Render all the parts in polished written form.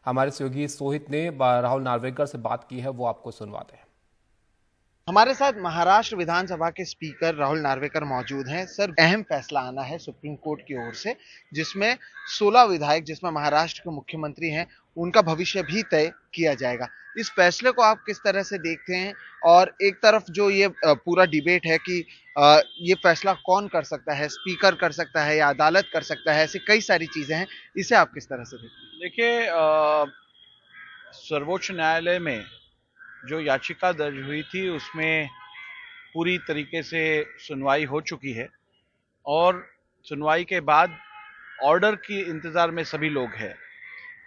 हमारे सहयोगी सोहित ने राहुल नार्वेकर से बात की है, वो आपको सुनवाते हैं। हमारे साथ महाराष्ट्र विधानसभा के स्पीकर राहुल नार्वेकर मौजूद हैं। सर, अहम फैसला आना है सुप्रीम कोर्ट की ओर से, जिसमें 16 विधायक, जिसमें महाराष्ट्र के मुख्यमंत्री हैं, उनका भविष्य भी तय किया जाएगा। इस फैसले को आप किस तरह से देखते हैं? और एक तरफ जो ये पूरा डिबेट है कि ये फैसला कौन कर सकता है, स्पीकर कर सकता है या अदालत कर सकता है, ऐसी कई सारी चीजें हैं, इसे आप किस तरह से देखते हैं? देखिए, सर्वोच्च न्यायालय में जो याचिका दर्ज हुई थी उसमें पूरी तरीके से सुनवाई हो चुकी है और सुनवाई के बाद ऑर्डर की इंतज़ार में सभी लोग हैं।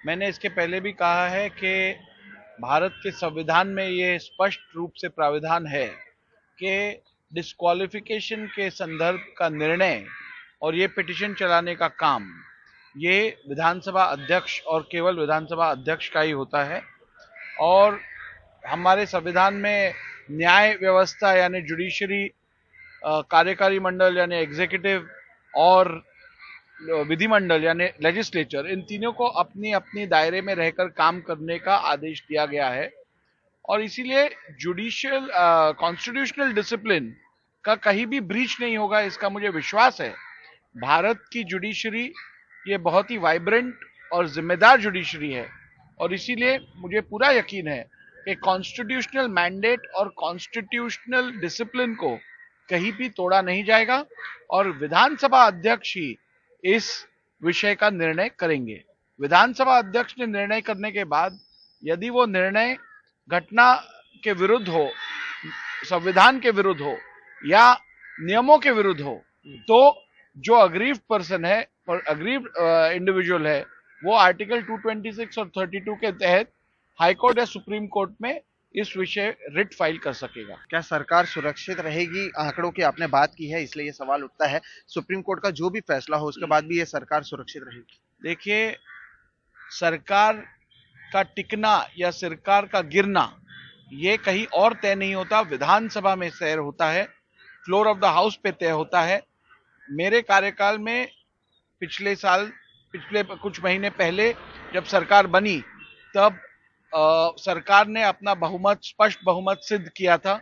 मैंने इसके पहले भी कहा है कि भारत के संविधान में ये स्पष्ट रूप से प्राविधान है कि डिस्क्वालिफिकेशन के संदर्भ का निर्णय और ये पिटीशन चलाने का काम ये विधानसभा अध्यक्ष और केवल विधानसभा अध्यक्ष का ही होता है। और हमारे संविधान में न्याय व्यवस्था यानी जुडिशरी, कार्यकारी मंडल यानी एग्जीक्यूटिव और विधिमंडल यानी लेजिस्लेचर, इन तीनों को अपनी अपनी दायरे में रहकर काम करने का आदेश दिया गया है। और इसीलिए जुडिशियल कॉन्स्टिट्यूशनल डिसिप्लिन का कहीं भी ब्रीच नहीं होगा, इसका मुझे विश्वास है। भारत की जुडिशरी ये बहुत ही वाइब्रेंट और जिम्मेदार जुडिशरी है और इसीलिए मुझे पूरा यकीन है कि कॉन्स्टिट्यूशनल मैंडेट और कॉन्स्टिट्यूशनल डिसिप्लिन को कहीं भी तोड़ा नहीं जाएगा और विधानसभा अध्यक्ष ही इस विषय का निर्णय करेंगे। विधानसभा अध्यक्ष ने निर्णय करने के बाद यदि वो निर्णय घटना के विरुद्ध हो, संविधान के विरुद्ध हो या नियमों के विरुद्ध हो, तो जो अग्रीव्ड पर्सन है और अग्रीव्ड इंडिविजुअल है वो आर्टिकल 226 और 32 के तहत हाईकोर्ट या सुप्रीम कोर्ट में इस विषय रिट फाइल कर सकेगा। क्या सरकार सुरक्षित रहेगी? आंकड़ों की आपने बात की है, इसलिए ये सवाल उठता है, सुप्रीम कोर्ट का जो भी फैसला हो उसके बाद भी ये सरकार सुरक्षित रहेगी? देखिए, सरकार का टिकना या सरकार का गिरना ये कहीं और तय नहीं होता, विधानसभा में तय होता है, फ्लोर ऑफ द हाउस पे तय होता है। मेरे कार्यकाल में पिछले कुछ महीने पहले जब सरकार बनी तब सरकार ने अपना स्पष्ट बहुमत सिद्ध किया था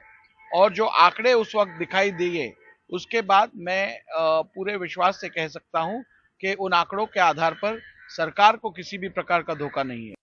और जो आंकड़े उस वक्त दिखाई दिए उसके बाद मैं पूरे विश्वास से कह सकता हूं कि उन आंकड़ों के आधार पर सरकार को किसी भी प्रकार का धोखा नहीं है।